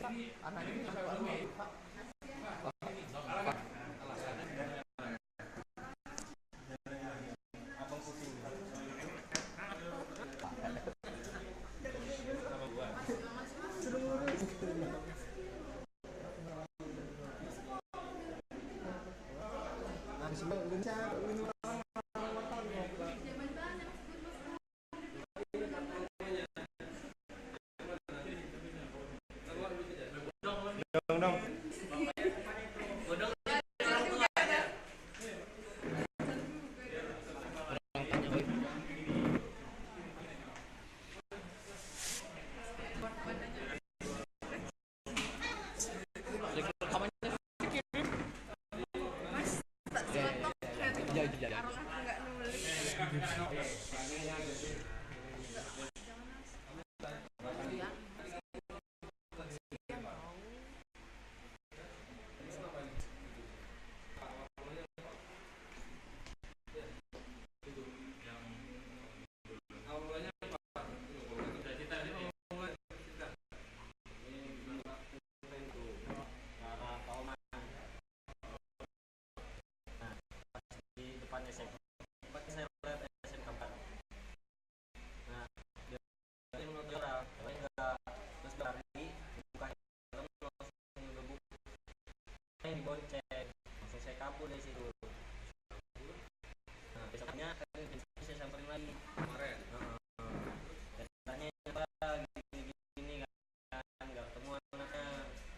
anak ini Pak. Dong dong. Dibonceng langsung saya kabur dari situ. Nah besoknya saya samperin lagi kemarin. Tanya apa gini kan nggak ketemu anaknya.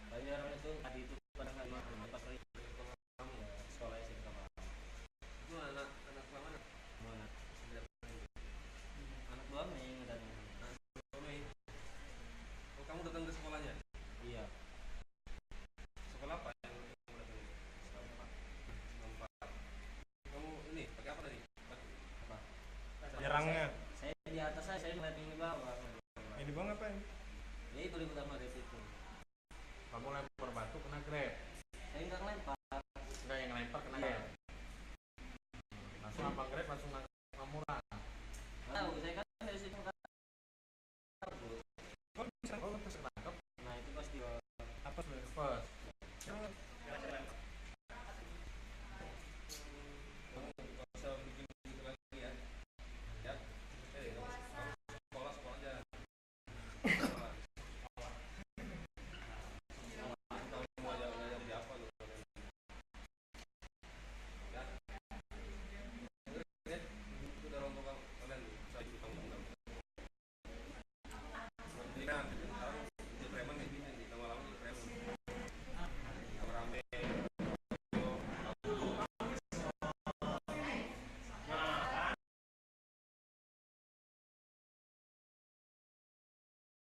Banyak orang itu tadi itu pada nggak mau pas lagi sekolah SMK Pak. Itu anak mana? Anak dua Mei katanya. Oh, kamu datang ke sekolahnya? Iya. Sekolah apa? Nyerangnya. Saya di atas saya ngeliat yang di bawah. Yang di bawah ngapain? Ya itu di utama dari situ. Kamu lempar